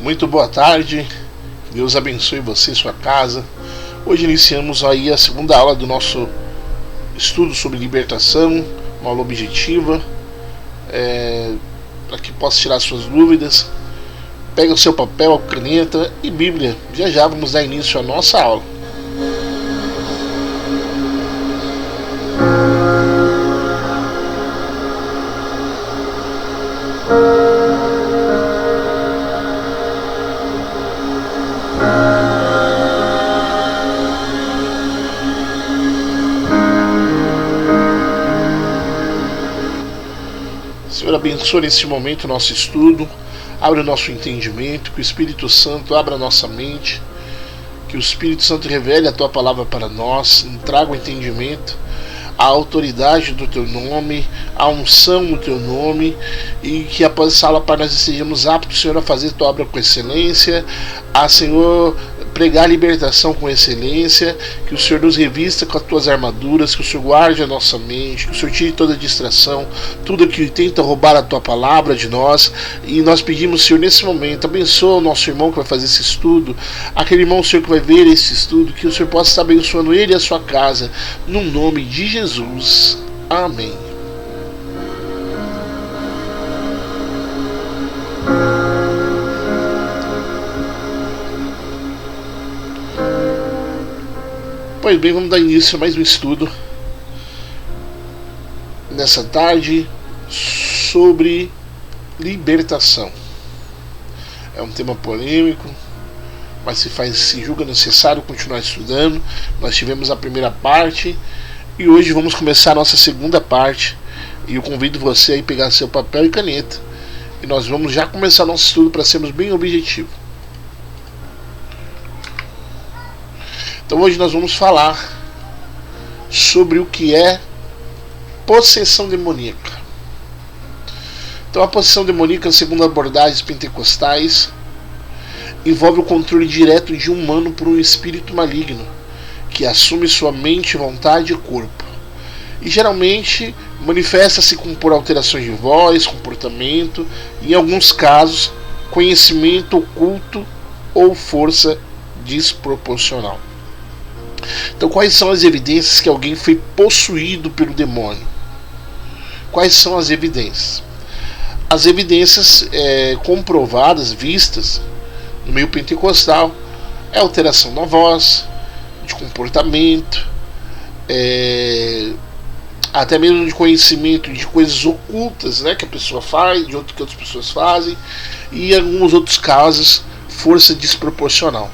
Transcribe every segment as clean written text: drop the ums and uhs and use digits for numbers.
Muito boa tarde, Deus abençoe você e sua casa. Hoje iniciamos aí a segunda aula do nosso estudo sobre libertação, uma aula objetiva, para que possa tirar suas dúvidas. Pega o seu papel, a caneta e Bíblia. Já vamos dar início à nossa aula. Senhor, abençoe nesse momento o nosso estudo, abre o nosso entendimento, que o Espírito Santo abra a nossa mente, que o Espírito Santo revele a Tua palavra para nós, traga o entendimento, a autoridade do Teu nome, a unção do Teu nome, e que após essa aula, Pai, nós estejamos aptos, Senhor, a fazer Tua obra com excelência, a, Senhor, pregar a libertação com excelência, que o Senhor nos revista com as Tuas armaduras, que o Senhor guarde a nossa mente, que o Senhor tire toda a distração, tudo que tenta roubar a Tua palavra de nós, e nós pedimos, Senhor, nesse momento, abençoa o nosso irmão que vai fazer esse estudo, aquele irmão, Senhor, que vai ver esse estudo, que o Senhor possa estar abençoando ele e a sua casa, no nome de Jesus. Amém. Pois bem, vamos dar início a mais um estudo nessa tarde sobre libertação. É um tema polêmico, mas se julga necessário continuar estudando. Nós tivemos a primeira parte e hoje vamos começar a nossa segunda parte, e eu convido você a pegar seu papel e caneta e nós vamos já começar nosso estudo para sermos bem objetivos. Então hoje nós vamos falar sobre o que é possessão demoníaca. Então a possessão demoníaca, segundo abordagens pentecostais, envolve o controle direto de um humano por um espírito maligno, que assume sua mente, vontade e corpo. E geralmente manifesta-se por alterações de voz, comportamento, e em alguns casos, conhecimento oculto ou força desproporcional. Então, quais são as evidências que alguém foi possuído pelo demônio? Quais são as evidências? As evidências comprovadas, vistas no meio pentecostal, é alteração na voz, de comportamento, até mesmo de conhecimento de coisas ocultas, né, que a pessoa faz, que outras pessoas fazem, e em alguns outros casos, força desproporcional.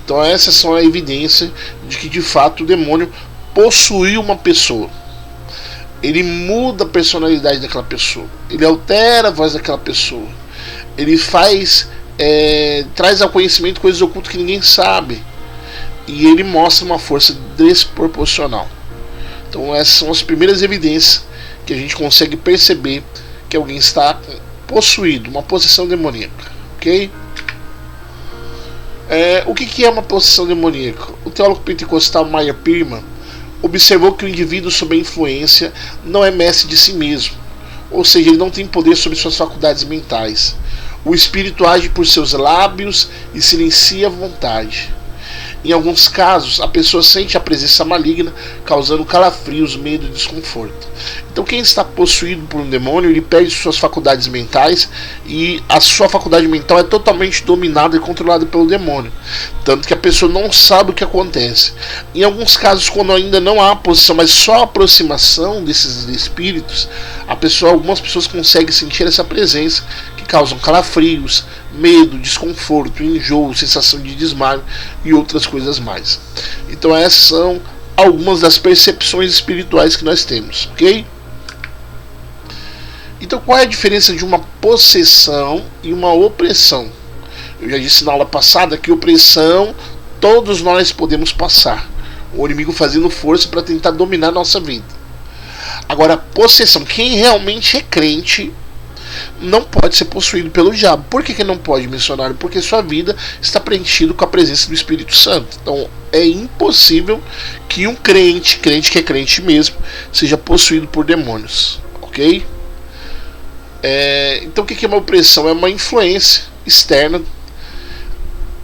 Então essas são a evidência de que de fato o demônio possuiu uma pessoa. Ele muda a personalidade daquela pessoa, ele altera a voz daquela pessoa, ele traz ao conhecimento coisas ocultas que ninguém sabe, e ele mostra uma força desproporcional. Então essas são as primeiras evidências que a gente consegue perceber que alguém está possuído, uma possessão demoníaca, ok? O que é uma possessão demoníaca? O teólogo pentecostal Meyer Pirman observou que o indivíduo sob a influência não é mestre de si mesmo, ou seja, ele não tem poder sobre suas faculdades mentais. O espírito age por seus lábios e silencia a vontade. Em alguns casos, a pessoa sente a presença maligna, causando calafrios, medo e desconforto. Então, quem está possuído por um demônio, ele perde suas faculdades mentais, e a sua faculdade mental é totalmente dominada e controlada pelo demônio. Tanto que a pessoa não sabe o que acontece. Em alguns casos, quando ainda não há possessão, mas só a aproximação desses espíritos, algumas pessoas conseguem sentir essa presença, que causam calafrios, medo, desconforto, enjoo, sensação de desmaio e outras coisas mais. Então essas são algumas das percepções espirituais que nós temos, ok? Então qual é a diferença de uma possessão e uma opressão? Eu já disse na aula passada que opressão todos nós podemos passar, o inimigo fazendo força para tentar dominar a nossa vida. Agora, possessão, quem realmente é crente não pode ser possuído pelo diabo. Por que não pode, missionário? Porque sua vida está preenchida com a presença do Espírito Santo. Então é impossível que um crente que é crente mesmo, seja possuído por demônios, ok? Então o que é uma opressão? É uma influência externa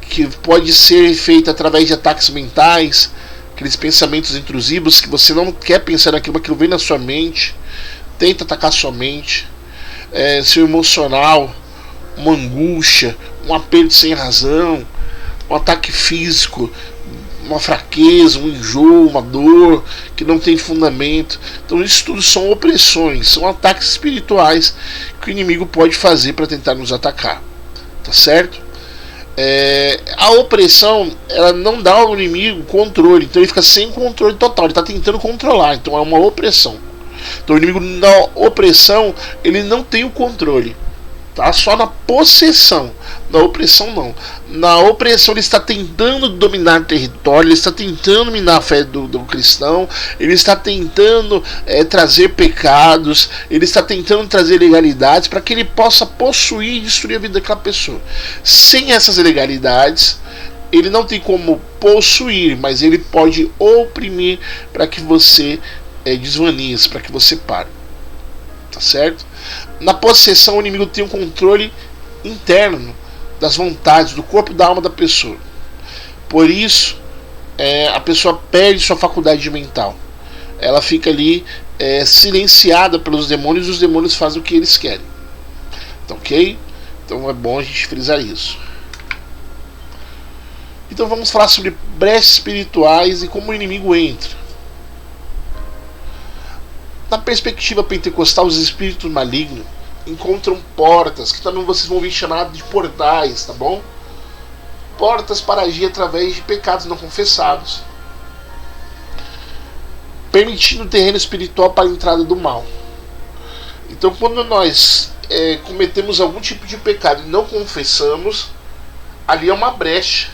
que pode ser feita através de ataques mentais, aqueles pensamentos intrusivos que você não quer pensar naquilo, aquilo vem na sua mente, tenta atacar sua mente, seu emocional, uma angústia, um aperto sem razão, um ataque físico, uma fraqueza, um enjoo, uma dor que não tem fundamento. Então isso tudo são opressões, são ataques espirituais que o inimigo pode fazer para tentar nos atacar, tá certo? A opressão, ela não dá ao inimigo controle, então ele fica sem controle total, ele está tentando controlar, então é uma opressão. Então o inimigo na opressão, ele não tem o controle, tá? Só na possessão, na opressão não. Na opressão ele está tentando dominar território, ele está tentando minar a fé do cristão, ele está tentando trazer pecados, ele está tentando trazer ilegalidades para que ele possa possuir e destruir a vida daquela pessoa. Sem essas ilegalidades, ele não tem como possuir, mas ele pode oprimir para que você desvaneça, para que você pare, tá certo? Na possessão, o inimigo tem um controle interno das vontades, do corpo e da alma da pessoa. Por isso, a pessoa perde sua faculdade mental. Ela fica ali silenciada pelos demônios, e os demônios fazem o que eles querem. Tá, ok? Então é bom a gente frisar isso. Então vamos falar sobre brechas espirituais e como o inimigo entra. Na perspectiva pentecostal, os espíritos malignos encontram portas, que também vocês vão ouvir chamado de portais, tá bom? Portas para agir através de pecados não confessados, permitindo o terreno espiritual para a entrada do mal. Então quando nós cometemos algum tipo de pecado e não confessamos, ali é uma brecha,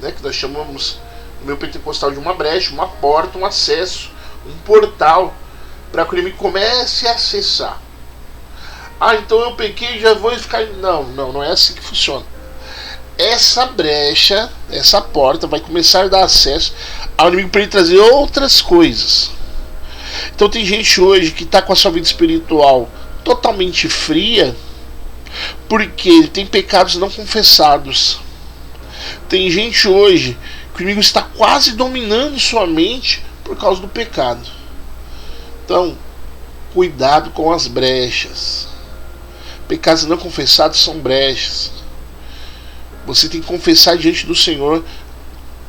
né, que nós chamamos no meio pentecostal de uma brecha, uma porta, um acesso, um portal, para que o inimigo comece a acessar. Então eu pequei e já vou ficar... Não é assim que funciona. Essa brecha, essa porta vai começar a dar acesso ao inimigo para ele trazer outras coisas. Então tem gente hoje que está com a sua vida espiritual totalmente fria porque ele tem pecados não confessados. Tem gente hoje que o inimigo está quase dominando sua mente por causa do pecado. Então, cuidado com as brechas. Pecados não confessados são brechas. Você tem que confessar diante do Senhor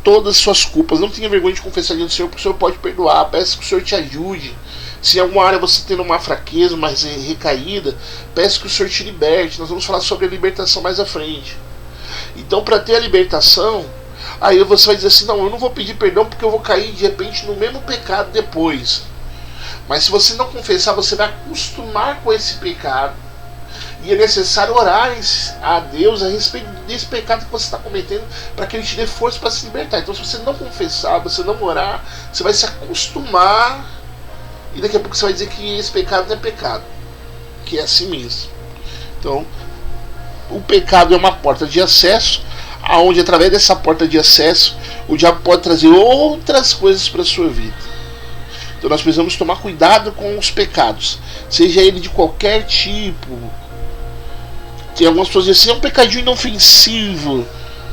todas as suas culpas. Não tenha vergonha de confessar diante do Senhor, porque o Senhor pode perdoar. Peça que o Senhor te ajude. Se em alguma área você tem uma fraqueza, uma recaída, peça que o Senhor te liberte. Nós vamos falar sobre a libertação mais à frente. Então, para ter a libertação, aí você vai dizer assim: não, eu não vou pedir perdão porque eu vou cair de repente no mesmo pecado depois. Mas se você não confessar, você vai acostumar com esse pecado. E é necessário orar a Deus a respeito desse pecado que você está cometendo, para que Ele te dê força para se libertar. Então, se você não confessar, você não orar, você vai se acostumar, e daqui a pouco você vai dizer que esse pecado não é pecado, que é assim mesmo. Então, o pecado é uma porta de acesso, aonde através dessa porta de acesso o diabo pode trazer outras coisas para a sua vida. Então nós precisamos tomar cuidado com os pecados, seja ele de qualquer tipo. Tem algumas pessoas que dizem assim: é um pecadinho inofensivo.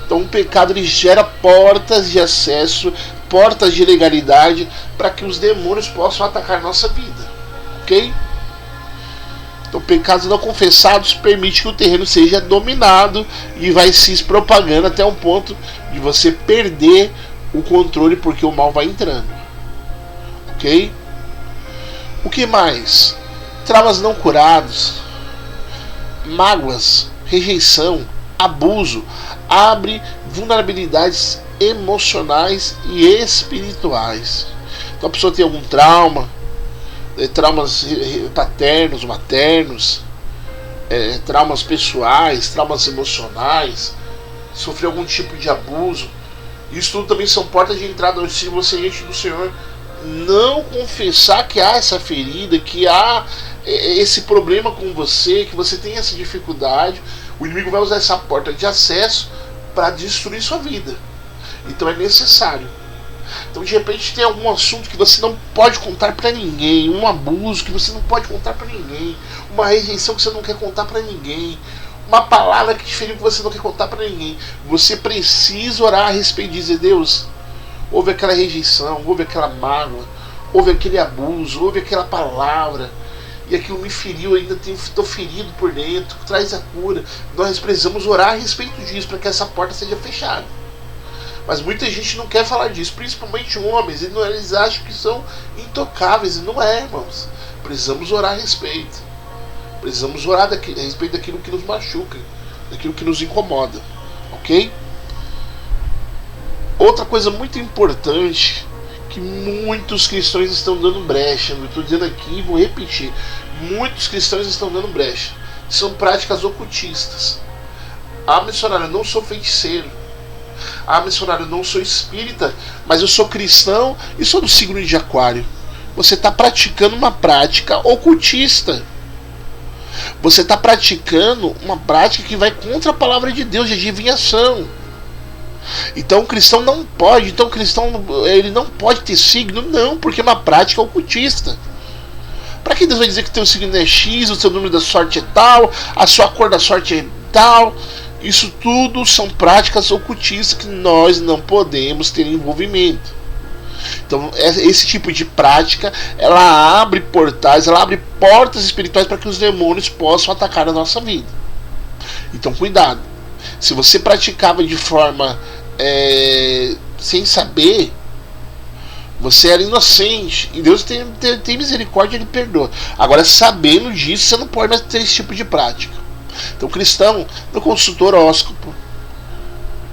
Então o pecado ele gera portas de acesso, portas de legalidade, para que os demônios possam atacar nossa vida, ok? Então pecados não confessados permite que o terreno seja dominado e vai se propagando até um ponto de você perder o controle, porque o mal vai entrando, ok? O que mais? Traumas não curados, mágoas, rejeição, abuso, abre vulnerabilidades emocionais e espirituais. Então a pessoa tem algum trauma, traumas paternos, maternos, traumas pessoais, traumas emocionais, sofrer algum tipo de abuso. Isso tudo também são portas de entrada. Se você, gente do Senhor, não confessar que há essa ferida, que há esse problema com você, que você tem essa dificuldade, o inimigo vai usar essa porta de acesso para destruir sua vida. Então é necessário. Então de repente tem algum assunto que você não pode contar para ninguém, um abuso que você não pode contar para ninguém, uma rejeição que você não quer contar para ninguém, uma palavra que te feriu que você não quer contar para ninguém. Você precisa orar a respeito e dizer: Deus, houve aquela rejeição, houve aquela mágoa, houve aquele abuso, houve aquela palavra, e aquilo me feriu, ainda estou ferido por dentro, traz a cura. Nós precisamos orar a respeito disso para que essa porta seja fechada. Mas muita gente não quer falar disso, principalmente homens, eles acham que são intocáveis, e não é, irmãos. Precisamos orar a respeito. Precisamos orar a respeito daquilo que nos machuca, daquilo que nos incomoda, ok? Outra coisa muito importante, que muitos cristãos estão dando brecha, eu estou dizendo aqui e vou repetir, muitos cristãos estão dando brecha, são práticas ocultistas. Ah, missionário, eu não sou feiticeiro. Ah, missionário, eu não sou espírita, mas eu sou cristão e sou do signo de Aquário. Você está praticando uma prática ocultista. Você está praticando uma prática que vai contra a palavra de Deus, de adivinhação. Então o cristão não pode, ele não pode ter signo, não, porque é uma prática ocultista. Para que Deus vai dizer que o teu signo é X, o seu número da sorte é tal, a sua cor da sorte é tal? Isso tudo são práticas ocultistas que nós não podemos ter envolvimento. Então esse tipo de prática, ela abre portais, ela abre portas espirituais para que os demônios possam atacar a nossa vida. Então cuidado. Se você praticava de forma sem saber, você era inocente e Deus tem misericórdia e Ele perdoa. Agora, sabendo disso, você não pode mais ter esse tipo de prática. Então, cristão não consulta horóscopo,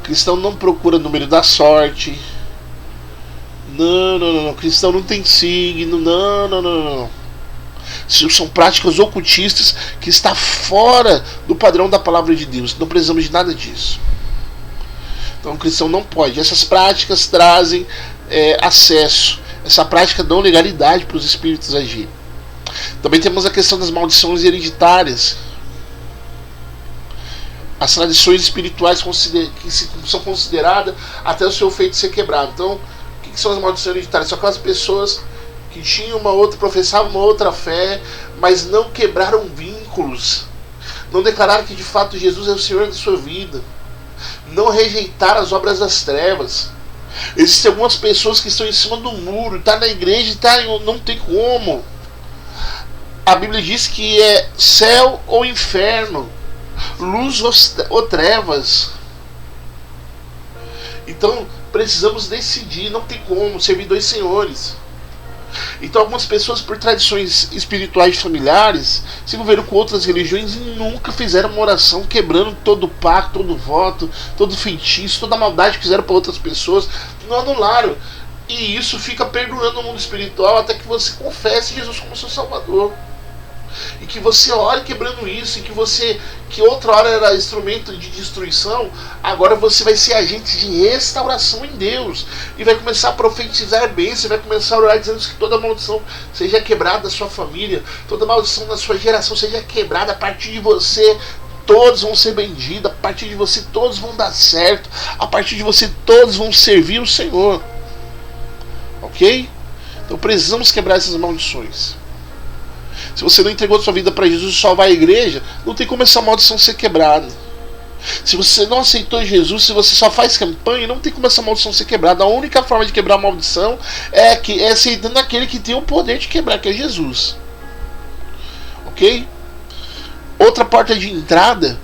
cristão não procura número da sorte, não, cristão não tem signo, não. São práticas ocultistas que está fora do padrão da palavra de Deus. Não precisamos de nada disso. Então o cristão não pode. Essas práticas trazem acesso. Essa prática dá legalidade para os espíritos agirem. Também temos a questão das maldições hereditárias. As tradições espirituais que são consideradas até o seu feito ser quebrado. Então, o que são as maldições hereditárias? São aquelas pessoas que tinham professavam uma outra fé, mas não quebraram vínculos. Não declararam que de fato Jesus é o Senhor da sua vida. Não rejeitaram as obras das trevas. Existem algumas pessoas que estão em cima do muro, está na igreja e não tem como. A Bíblia diz que é céu ou inferno, luz ou trevas. Então precisamos decidir, não tem como servir dois senhores. Então algumas pessoas, por tradições espirituais familiares, se envolveram com outras religiões e nunca fizeram uma oração quebrando todo o pacto, todo o voto, todo o feitiço, toda a maldade que fizeram para outras pessoas, não anularam. E isso fica perdurando no mundo espiritual até que você confesse Jesus como seu Salvador. E que você ore quebrando isso, e que outra hora era instrumento de destruição, agora você vai ser agente de restauração em Deus, e vai começar a profetizar bem, você vai começar a orar dizendo que toda maldição seja quebrada da sua família, toda maldição da sua geração seja quebrada. A partir de você todos vão ser benditos, a partir de você todos vão dar certo, a partir de você todos vão servir o Senhor. Ok? Então precisamos quebrar essas maldições. Se você não entregou a sua vida para Jesus e só vai à igreja, não tem como essa maldição ser quebrada. Se você não aceitou Jesus, se você só faz campanha, não tem como essa maldição ser quebrada. A única forma de quebrar a maldição é aceitando aquele que tem o poder de quebrar, que é Jesus. Ok? Outra porta de entrada,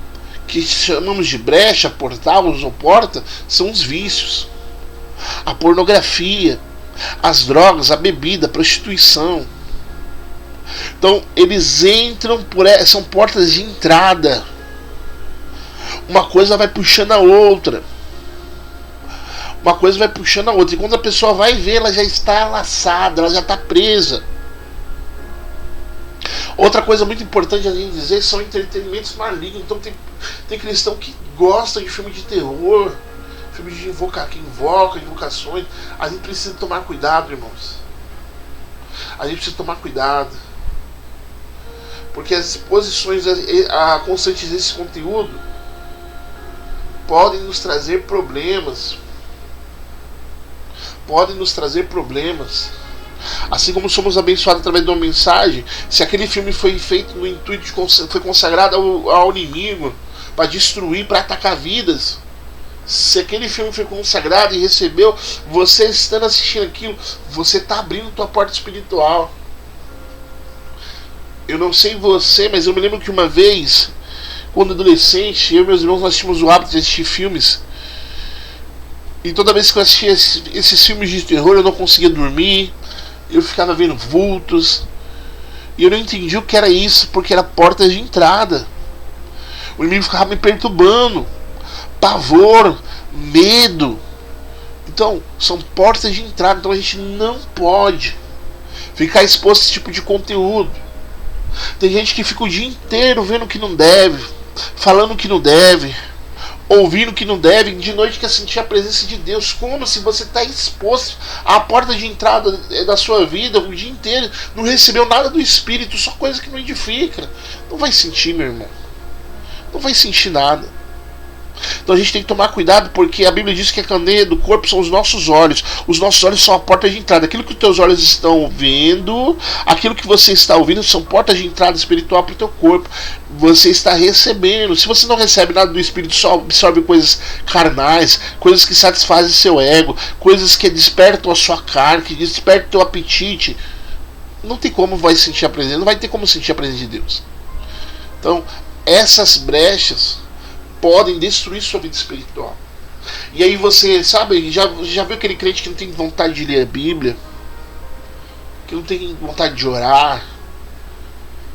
que chamamos de brecha, portal ou porta, são os vícios. A pornografia, as drogas, a bebida, a prostituição. Então eles entram são portas de entrada. Uma coisa vai puxando a outra. Uma coisa vai puxando a outra. E quando a pessoa vai ver, ela já está laçada, ela já está presa. Outra coisa muito importante a gente dizer são entretenimentos malignos. Então tem cristão que gosta de filme de terror, filme de invocações. A gente precisa tomar cuidado, irmãos. A gente precisa tomar cuidado. Porque as exposições constantes desse conteúdo podem nos trazer problemas. Podem nos trazer problemas. Assim como somos abençoados através de uma mensagem, se aquele filme foi feito no intuito foi consagrado ao inimigo, para destruir, para atacar vidas, se aquele filme foi consagrado e recebeu, você estando assistindo aquilo, você está abrindo tua porta espiritual. Eu não sei você, mas eu me lembro que uma vez, quando adolescente, eu e meus irmãos nós tínhamos o hábito de assistir filmes. E toda vez que eu assistia esses filmes de terror, eu não conseguia dormir. Eu ficava vendo vultos. E eu não entendi o que era isso, porque era porta de entrada. O inimigo ficava me perturbando. Pavor, medo. Então, são portas de entrada. Então a gente não pode ficar exposto a esse tipo de conteúdo. Tem gente que fica o dia inteiro vendo o que não deve, falando o que não deve, ouvindo o que não deve, de noite quer sentir a presença de Deus, como se você está exposto à porta de entrada da sua vida o dia inteiro, não recebeu nada do Espírito, só coisa que não edifica. Não vai sentir, meu irmão. Não vai sentir nada. Então a gente tem que tomar cuidado, porque a Bíblia diz que a candeia do corpo são os nossos olhos. Os nossos olhos são a porta de entrada. Aquilo que os teus olhos estão vendo, aquilo que você está ouvindo, são portas de entrada espiritual para o teu corpo. Você está recebendo. Se você não recebe nada do Espírito, só absorve coisas carnais, coisas que satisfazem seu ego, coisas que despertam a sua carne, que despertam o teu apetite, não tem como vai sentir a presença, não vai ter como sentir a presença de Deus. Então, essas brechas podem destruir sua vida espiritual. E aí você, sabe, já viu aquele crente que não tem vontade de ler a Bíblia, que não tem vontade de orar,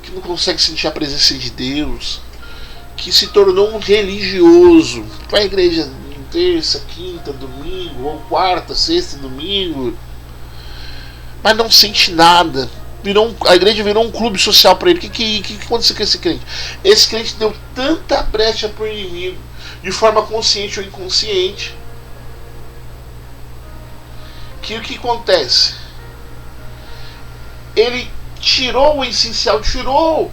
que não consegue sentir a presença de Deus, que se tornou um religioso, vai à igreja terça, quinta, domingo, ou quarta, sexta, domingo, mas não sente nada. A igreja virou um clube social para ele. O que aconteceu com esse crente? Esse crente deu tanta brecha para o inimigo, de forma consciente ou inconsciente, que o que acontece? Ele tirou o essencial, tirou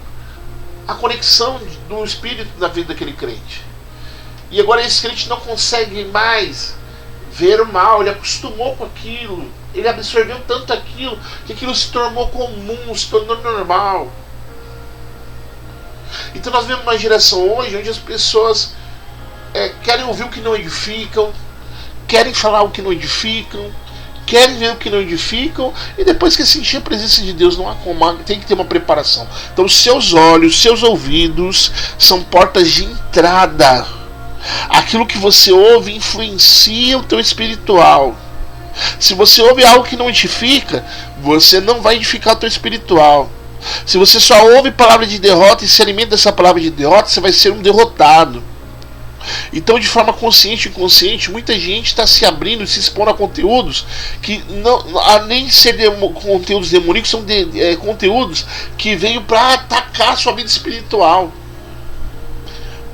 a conexão do Espírito na vida daquele crente. E agora esse crente não consegue mais ver o mal, ele acostumou com aquilo, ele absorveu tanto aquilo, que aquilo se tornou comum, se tornou normal. Então nós vemos uma geração hoje onde as pessoas querem ouvir o que não edificam, querem falar o que não edificam, querem ver o que não edificam, e depois que sentir a presença de Deus, não há como, tem que ter uma preparação. Então seus olhos, seus ouvidos são portas de entrada. Aquilo que você ouve influencia o teu espiritual. Se você ouve algo que não edifica, você não vai edificar o teu espiritual. Se você só ouve palavra de derrota e se alimenta dessa palavra de derrota, você vai ser um derrotado. Então, de forma consciente e inconsciente, muita gente está se abrindo e se expondo a conteúdos que, não, além de ser conteúdos demoníacos, são conteúdos que veio para atacar a sua vida espiritual.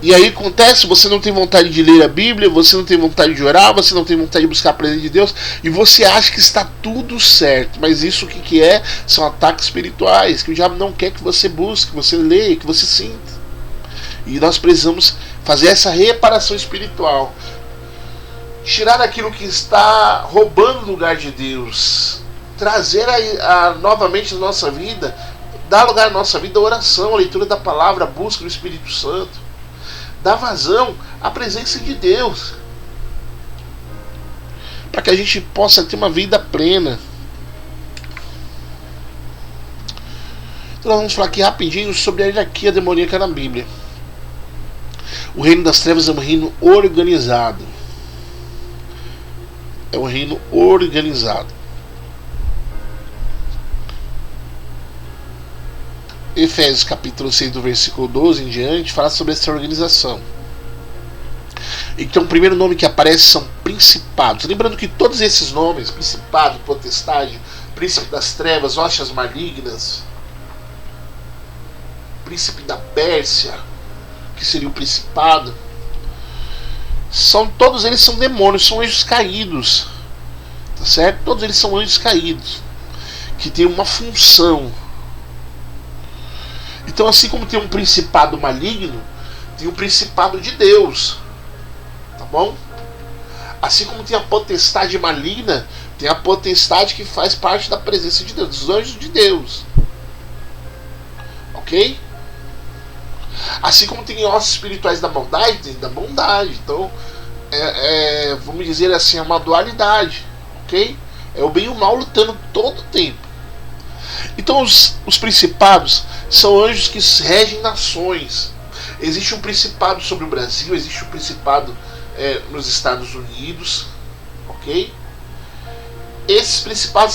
E aí acontece, você não tem vontade de ler a Bíblia, você não tem vontade de orar, você não tem vontade de buscar a presença de Deus, e você acha que está tudo certo. Mas isso o que é? São ataques espirituais, que o diabo não quer que você busque, que você leia, que você sinta. E nós precisamos fazer essa reparação espiritual. Tirar aquilo que está roubando o lugar de Deus. Trazer novamente na nossa vida, dar lugar à nossa vida a oração, a leitura da palavra, a busca do Espírito Santo. Dar vazão à presença de Deus, para que a gente possa ter uma vida plena. Então nós vamos falar aqui rapidinho sobre a hierarquia demoníaca na Bíblia. O reino das trevas é um reino organizado. É um reino organizado. Efésios capítulo 6, do versículo 12 em diante, fala sobre essa organização. Então o primeiro nome que aparece são principados. Lembrando que todos esses nomes, principado, potestade, príncipe das trevas, hostes malignas, príncipe da Pérsia, que seria o principado, todos eles são demônios, são anjos caídos, tá certo? Todos eles são anjos caídos, que tem uma função. Então, assim como tem um principado maligno, tem o principado de Deus, tá bom? Assim como tem a potestade maligna, tem a potestade que faz parte da presença de Deus, dos anjos de Deus, ok? Assim como tem ossos espirituais da maldade, tem da bondade. Então, vamos dizer assim, é uma dualidade, ok? É o bem e o mal lutando todo o tempo. Então, os principados são anjos que regem nações. Existe um principado sobre o Brasil, existe um principado nos Estados Unidos, ok? Esses principados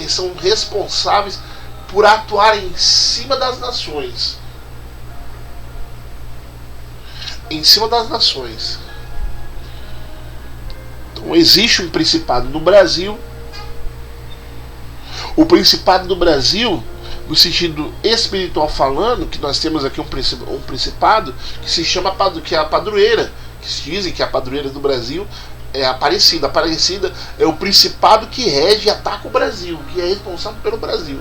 são responsáveis por atuar em cima das nações. Em cima das nações. Então existe um principado no Brasil. O principado do Brasil, no sentido espiritual falando, que nós temos aqui um principado que se chama, que é a padroeira, que dizem que a padroeira do Brasil é a Aparecida. A Aparecida é o principado que rege e ataca o Brasil, que é responsável pelo Brasil.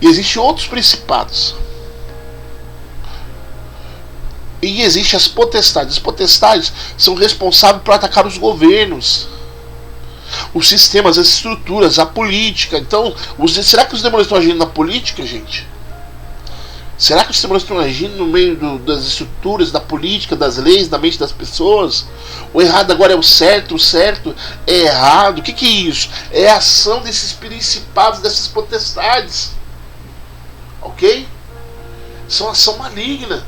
E existem outros principados. E existem as potestades. As potestades são responsáveis por atacar os governos, os sistemas, as estruturas, a política. Então, será que os demônios estão agindo na política, gente? Será que os demônios estão agindo no meio das estruturas, da política, das leis, da mente das pessoas? O errado agora é o certo é errado. O que é isso? É a ação desses principados, dessas potestades. Ok? São ação maligna.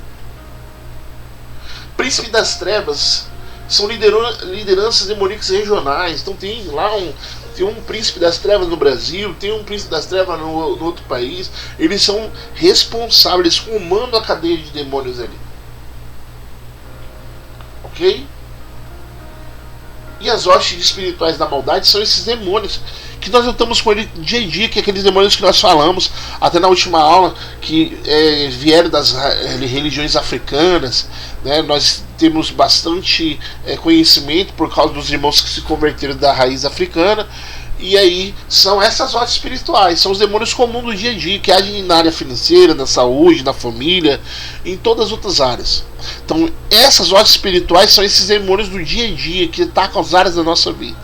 Príncipe das Trevas são lideranças demoníacas regionais. Então tem lá tem um príncipe das trevas no Brasil, tem um príncipe das trevas no outro país. Eles são responsáveis, eles comandam a cadeia de demônios ali. Ok? E as hostes espirituais da maldade são esses demônios que nós lutamos com ele dia a dia, que é aqueles demônios que nós falamos até na última aula, que vieram das religiões africanas, né? Nós temos bastante conhecimento por causa dos irmãos que se converteram da raiz africana. E aí são essas hostes espirituais, são os demônios comuns do dia a dia, que agem na área financeira, na saúde, na família, em todas as outras áreas. Então essas hostes espirituais são esses demônios do dia a dia que atacam as áreas da nossa vida.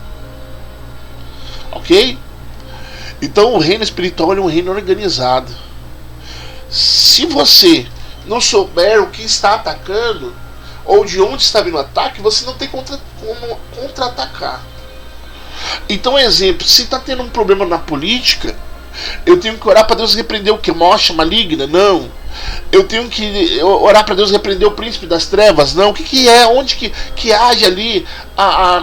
Ok? Então o reino espiritual é um reino organizado. Se você não souber o que está atacando, ou de onde está vindo o ataque, você não tem como contra-atacar. Então, exemplo, se está tendo um problema na política, eu tenho que orar para Deus repreender o que? Uma hoste maligna? Não. Eu tenho que orar para Deus repreender o príncipe das trevas? Não. O que é? Onde que age ali?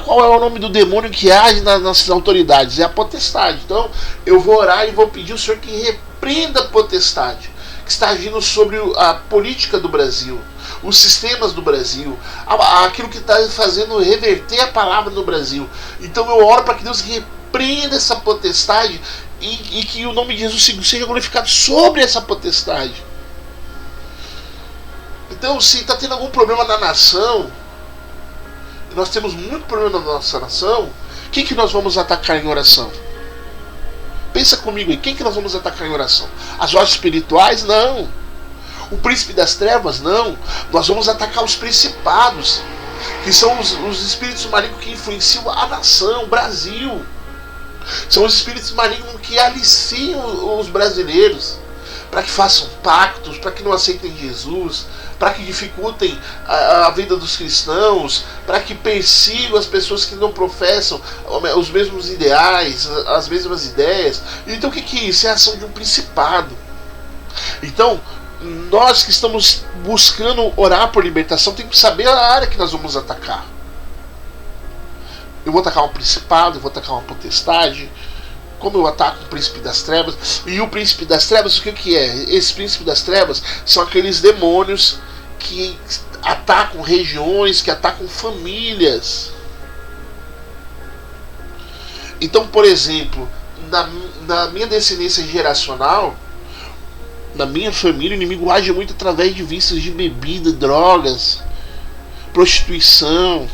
Qual é o nome do demônio que age nas autoridades? É a potestade. Então, eu vou orar e vou pedir ao Senhor que repreenda a potestade que está agindo sobre a política do Brasil, os sistemas do Brasil, aquilo que está fazendo reverter a palavra no Brasil. Então eu oro para que Deus repreenda essa potestade e que o nome de Jesus seja glorificado sobre essa potestade. Então, se está tendo algum problema na nação, e nós temos muito problema na nossa nação, quem que nós vamos atacar em oração? Pensa comigo aí, quem que nós vamos atacar em oração? As hostes espirituais? Não. O príncipe das trevas? Não. Nós vamos atacar os principados, que são os espíritos malignos que influenciam a nação, o Brasil. São os espíritos malignos que aliciam os brasileiros para que façam pactos, para que não aceitem Jesus, para que dificultem a vida dos cristãos, para que persigam as pessoas que não professam os mesmos ideais, as mesmas ideias. Então o que é isso? É a ação de um principado. Então, nós que estamos buscando orar por libertação, temos que saber a área que nós vamos atacar. Eu vou atacar um principado, eu vou atacar uma potestade. Como eu ataco o príncipe das trevas? E o príncipe das trevas, o que é? Esse príncipe das trevas são aqueles demônios que atacam regiões, que atacam famílias. Então, por exemplo, na minha descendência geracional, Na minha família, o inimigo age muito através de vícios de bebida, drogas, prostituição.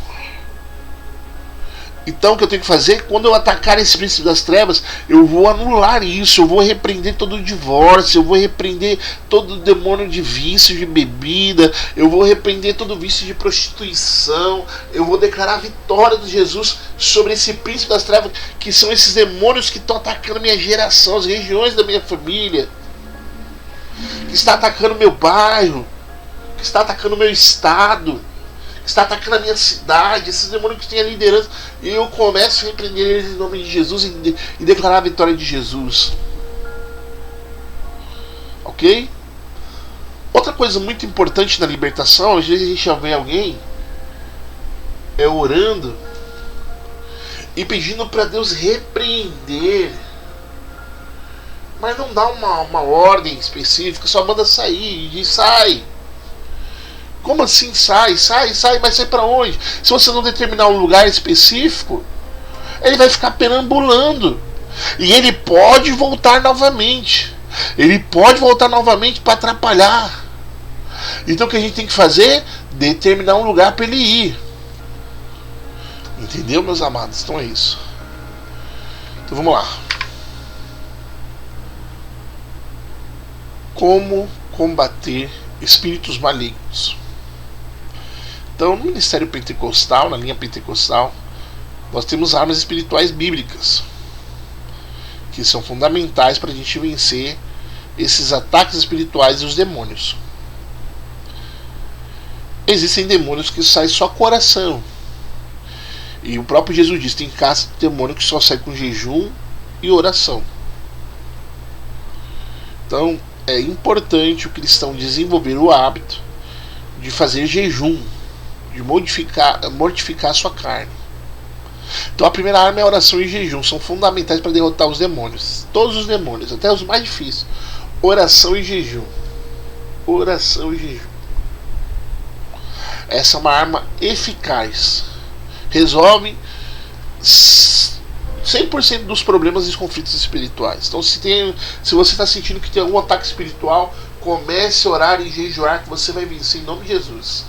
Então o que eu tenho que fazer? Quando eu atacar esse príncipe das trevas, eu vou anular isso, eu vou repreender todo o divórcio, eu vou repreender todo o demônio de vício de bebida, eu vou repreender todo o vício de prostituição, eu vou declarar a vitória de Jesus sobre esse príncipe das trevas, que são esses demônios que estão atacando a minha geração, as regiões da minha família, que está atacando meu bairro, que está atacando meu estado, que está atacando a minha cidade, esses demônios que têm a liderança. E eu começo a repreender eles em nome de Jesus e declarar a vitória de Jesus. Ok? Outra coisa muito importante na libertação, às vezes a gente já vê alguém orando e pedindo para Deus repreender, mas não dá uma ordem específica, só manda sair e diz: sai. Como assim sai? Sai, mas sai para onde? Se você não determinar um lugar específico, ele vai ficar perambulando. E ele pode voltar novamente. Ele pode voltar novamente para atrapalhar. Então o que a gente tem que fazer? Determinar um lugar para ele ir. Entendeu, meus amados? Então é isso. Então vamos lá. Como combater espíritos malignos? Então, no ministério pentecostal, na linha pentecostal, nós temos armas espirituais bíblicas que são fundamentais para a gente vencer esses ataques espirituais e os demônios. Existem demônios que saem só com oração, e o próprio Jesus diz: tem caça de demônio que só sai com jejum e oração. Então é importante o cristão desenvolver o hábito de fazer jejum, de mortificar a sua carne. Então a primeira arma é a oração e jejum, são fundamentais para derrotar os demônios, todos os demônios, até os mais difíceis. Oração e jejum. Oração e jejum. Essa é uma arma eficaz, resolve 100% dos problemas e conflitos espirituais. Então se você está sentindo que tem algum ataque espiritual, comece a orar e jejuar, que você vai vencer em nome de Jesus.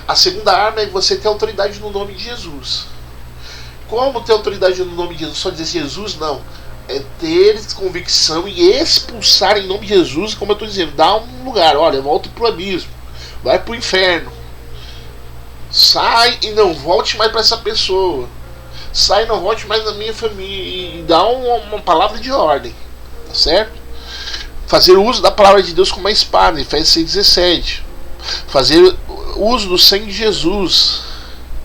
A segunda arma é você ter autoridade no nome de Jesus. Como ter autoridade no nome de Jesus? Só dizer Jesus? Não. É ter convicção e expulsar em nome de Jesus, como eu estou dizendo, dá um lugar, olha, volta para o abismo, vai para o inferno, sai e não volte mais para essa pessoa, sai e não volte mais na minha família, e dá uma palavra de ordem, tá certo? Fazer uso da palavra de Deus como uma espada, Efésios 6,17. Fazer uso do sangue de Jesus,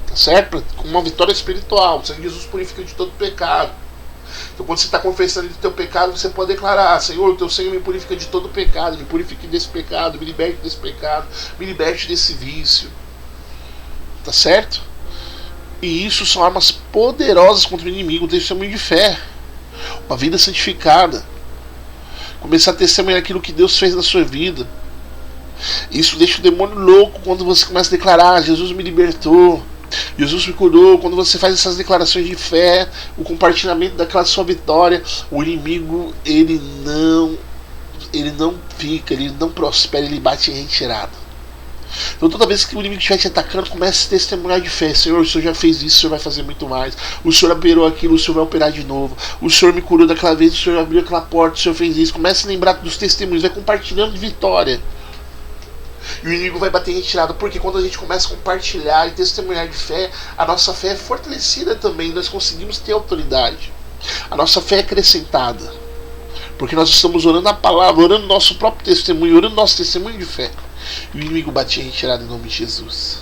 tá certo? Com uma vitória espiritual. O sangue de Jesus purifica de todo pecado. Então quando você está confessando do teu pecado, você pode declarar: Senhor, o teu sangue me purifica de todo pecado, me purifique desse pecado, me liberte desse pecado, me liberte desse vício, tá certo? E isso são armas poderosas contra o inimigo. Testemunho de fé, uma vida santificada, começar a testemunhar aquilo que Deus fez na sua vida. Isso deixa o demônio louco quando você começa a declarar: Jesus me libertou, Jesus me curou. Quando você faz essas declarações de fé, o compartilhamento daquela sua vitória, o inimigo ele não fica, ele não prospera, ele bate em retirada. Então toda vez que o inimigo estiver te atacando, comece a testemunhar de fé: Senhor, o Senhor já fez isso, o Senhor vai fazer muito mais, o Senhor operou aquilo, o Senhor vai operar de novo, o Senhor me curou daquela vez, o Senhor abriu aquela porta, o Senhor fez isso. Comece a lembrar dos testemunhos, vai compartilhando de vitória, e o inimigo vai bater em retirada, porque quando a gente começa a compartilhar e testemunhar de fé, a nossa fé é fortalecida também, nós conseguimos ter autoridade, a nossa fé é acrescentada, porque nós estamos orando a palavra, orando nosso próprio testemunho, orando nosso testemunho de fé, e o inimigo bate em retirada em nome de Jesus.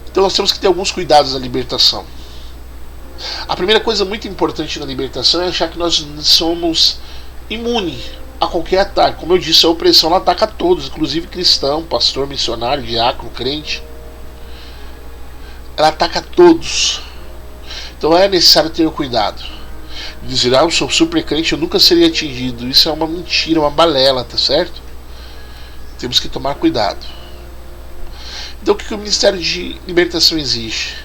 Então nós temos que ter alguns cuidados na libertação. A primeira coisa muito importante na libertação é achar que nós somos imune a qualquer ataque. Como eu disse, a opressão ela ataca a todos, inclusive cristão, pastor, missionário, diácono, crente. Ela ataca a todos. Então é necessário ter cuidado. Dizer: eu sou super crente, eu nunca seria atingido. Isso é uma mentira, uma balela, tá certo? Temos que tomar cuidado. Então o que o Ministério de Libertação exige?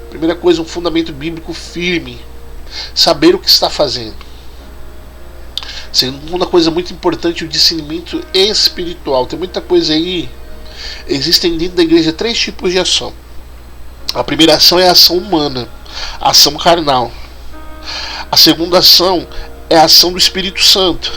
Primeira coisa, um fundamento bíblico firme. Saber o que está fazendo. Segunda coisa muito importante, o discernimento espiritual. Tem muita coisa aí. Existem dentro da igreja 3 tipos de ação. A primeira ação é a ação humana, a ação carnal. A segunda ação é a ação do Espírito Santo.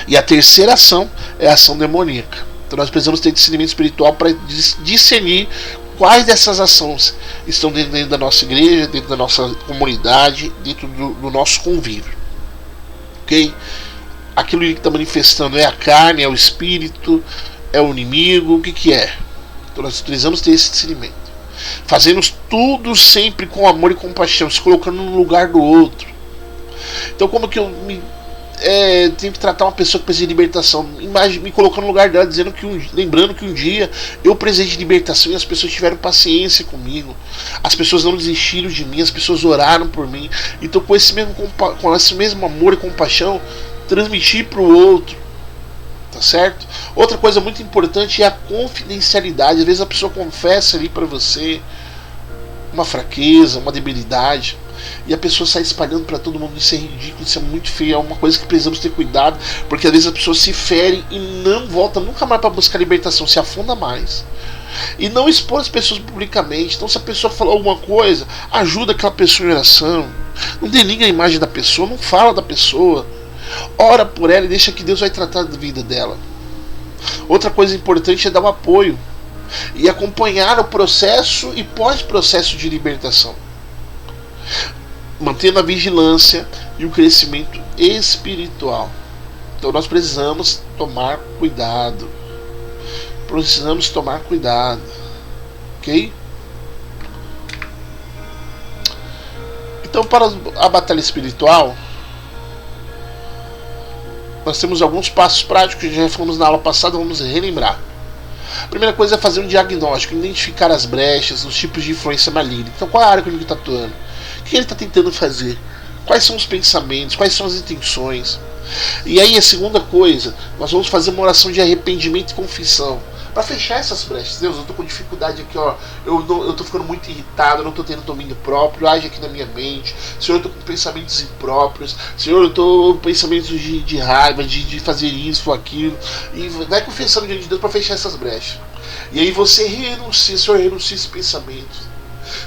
E a terceira ação é a ação demoníaca. Então nós precisamos ter discernimento espiritual para discernir quais dessas ações estão dentro da nossa igreja, dentro da nossa comunidade, dentro do nosso convívio. Ok? Aquilo que está manifestando é a carne, é o espírito, é o inimigo, o que é? Então nós precisamos ter esse discernimento. Fazendo tudo sempre com amor e compaixão, se colocando no lugar do outro. Então como que eu tenho que tratar uma pessoa que precisa de libertação? Me colocando no lugar dela, lembrando que um dia eu precisei de libertação e as pessoas tiveram paciência comigo. As pessoas não desistiram de mim, as pessoas oraram por mim. Então com esse mesmo amor e compaixão, transmitir para o outro. Tá certo? Outra coisa muito importante é a confidencialidade. Às vezes a pessoa confessa ali para você uma fraqueza, uma debilidade, e a pessoa sai espalhando para todo mundo. Isso é ridículo, isso é muito feio, é uma coisa que precisamos ter cuidado, porque às vezes a pessoa se fere e não volta nunca mais para buscar libertação, se afunda mais. E não expor as pessoas publicamente. Então se a pessoa falou alguma coisa, ajuda aquela pessoa em oração, não denigre a imagem da pessoa, não fala da pessoa, ora por ela e deixa que Deus vai tratar da vida dela. Outra coisa importante é dar um apoio e acompanhar o processo e pós-processo de libertação, mantendo a vigilância e o crescimento espiritual. Então nós precisamos tomar cuidado. Precisamos tomar cuidado. Ok? Então para a batalha espiritual, nós temos alguns passos práticos que já falamos na aula passada, vamos relembrar. A primeira coisa é fazer um diagnóstico, identificar as brechas, os tipos de influência maligna. Então qual é a área que ele está atuando? O que ele está tentando fazer? Quais são os pensamentos? Quais são as intenções? E aí a segunda coisa, nós vamos fazer uma oração de arrependimento e confissão, para fechar essas brechas. Deus, eu estou com dificuldade aqui, ó, eu estou ficando muito irritado, eu não estou tendo domínio próprio, age aqui na minha mente. Senhor, eu estou com pensamentos impróprios. Senhor, eu estou com pensamentos de raiva, de fazer isso ou aquilo. E vai confessando diante de Deus para fechar essas brechas. E aí você renuncia, Senhor, renuncia esses pensamentos.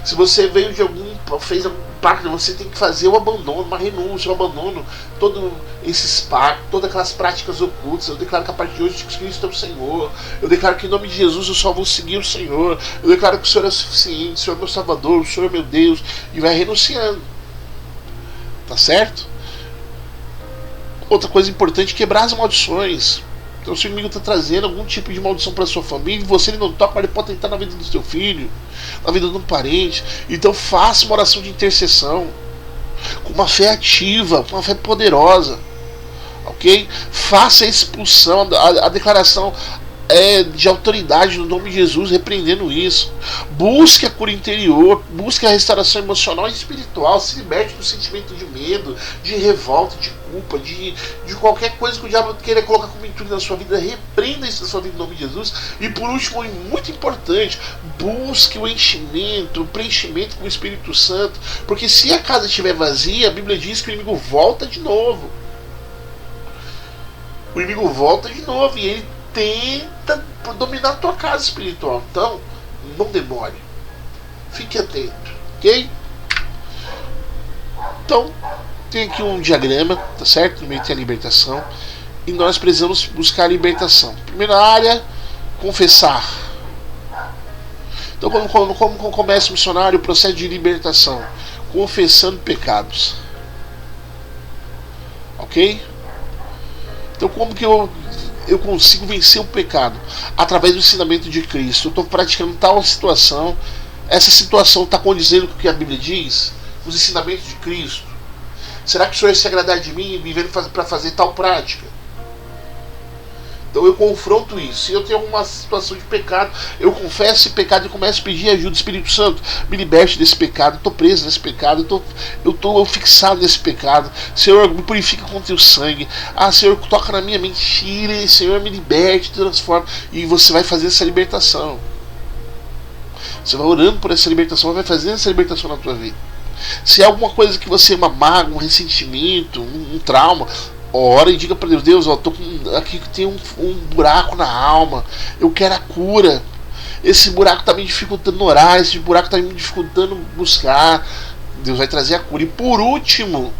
Se você fez algum pacto, você tem que fazer o abandono, uma renúncia, o abandono, todos esses pactos, todas aquelas práticas ocultas. Eu declaro que a partir de hoje Cristo é o Senhor. Eu declaro que em nome de Jesus eu só vou seguir o Senhor. Eu declaro que o Senhor é suficiente, o Senhor é meu Salvador, o Senhor é meu Deus. E vai renunciando. Tá certo? Outra coisa importante, quebrar as maldições. Então se o inimigo está trazendo algum tipo de maldição para sua família, e você não toca, mas ele pode tentar na vida do seu filho, na vida de um parente. Então faça uma oração de intercessão, com uma fé ativa, com uma fé poderosa. Ok? Faça a expulsão, a declaração de autoridade no nome de Jesus, repreendendo isso. Busque a cura interior, busque a restauração emocional e espiritual. Se liberte do sentimento de medo, de revolta, de culpa, de qualquer coisa que o diabo queira colocar como intuito na sua vida. Repreenda isso na sua vida no nome de Jesus. E por último, e muito importante, busque o enchimento, o preenchimento com o Espírito Santo, porque se a casa estiver vazia, a Bíblia diz que o inimigo volta de novo. O inimigo volta de novo e ele tenta dominar a tua casa espiritual. Então, não demore. Fique atento, ok? Então, tem aqui um diagrama, tá certo? No meio tem a libertação. E nós precisamos buscar a libertação. Primeira área, confessar. Então, como começa o missionário, o processo de libertação? Confessando pecados. Ok? Então, como que eu consigo vencer o pecado? Através do ensinamento de Cristo. Eu estou praticando tal situação, essa situação está condizendo com o que a Bíblia diz, os ensinamentos de Cristo. Será que o Senhor se agradar de mim me vendo para fazer tal prática? Então eu confronto isso. Se eu tenho alguma situação de pecado, eu confesso esse pecado e começo a pedir ajuda do Espírito Santo. Me liberte desse pecado, estou preso nesse pecado, eu estou fixado nesse pecado. Senhor, me purifica com teu sangue. Senhor, toca na minha mentira. Senhor, me liberte, transforma. E você vai fazer essa libertação. Você vai orando por essa libertação, vai fazendo essa libertação na tua vida. Se é alguma coisa que você, uma mágoa, um ressentimento, um trauma, ora e diga para Deus: Deus, ó, tô com, aqui tem um buraco na alma, eu quero a cura. Esse buraco está me dificultando orar, esse buraco está me dificultando buscar. Deus vai trazer a cura. E por último,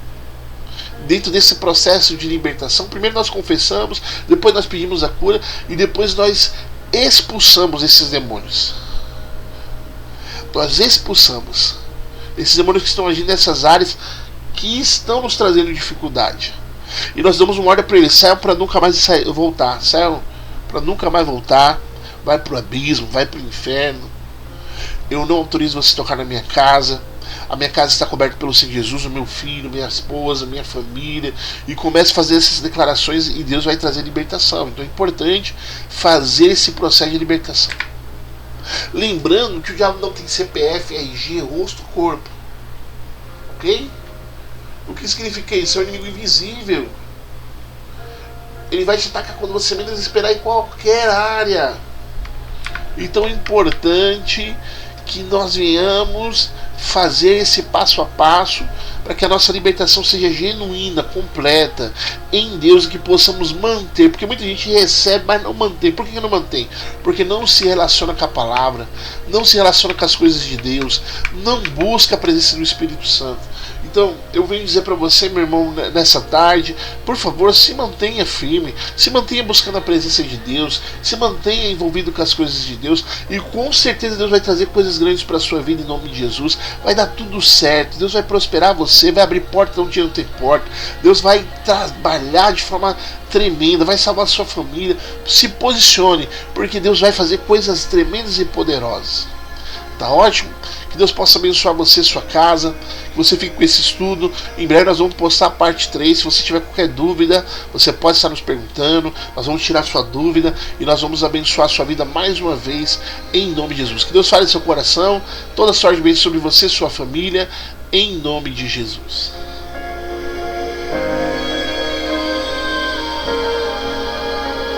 dentro desse processo de libertação, primeiro nós confessamos, depois nós pedimos a cura e depois nós expulsamos esses demônios. Nós expulsamos esses demônios que estão agindo nessas áreas que estão nos trazendo dificuldade. E nós damos uma ordem para eles: saiam para nunca mais voltar. Saiam para nunca mais voltar. Vai para o abismo, vai para o inferno. Eu não autorizo você a tocar na minha casa. A minha casa está coberta pelo Senhor Jesus, o meu filho, minha esposa, minha família. E comece a fazer essas declarações e Deus vai trazer libertação. Então é importante fazer esse processo de libertação. Lembrando que o diabo não tem CPF, RG, rosto, corpo. Ok? O que significa isso? É um inimigo invisível. Ele vai te atacar quando você menos esperar, em qualquer área. Então é importante que nós venhamos fazer esse passo a passo para que a nossa libertação seja genuína, completa, em Deus, e que possamos manter, porque muita gente recebe, mas não mantém. Por que não mantém? Porque não se relaciona com a palavra, não se relaciona com as coisas de Deus, não busca a presença do Espírito Santo. Então eu venho dizer para você, meu irmão, nessa tarde, por favor, se mantenha firme, se mantenha buscando a presença de Deus, se mantenha envolvido com as coisas de Deus, e com certeza Deus vai trazer coisas grandes para a sua vida em nome de Jesus. Vai dar tudo certo, Deus vai prosperar você, vai abrir porta onde não tem porta, Deus vai trabalhar de forma tremenda, vai salvar a sua família. Se posicione, porque Deus vai fazer coisas tremendas e poderosas. Tá ótimo? Que Deus possa abençoar você e sua casa, que você fique com esse estudo. Em breve nós vamos postar a parte 3. Se você tiver qualquer dúvida, você pode estar nos perguntando. Nós vamos tirar sua dúvida e nós vamos abençoar a sua vida mais uma vez, em nome de Jesus. Que Deus fale em seu coração, toda sorte de bênção sobre você e sua família, em nome de Jesus.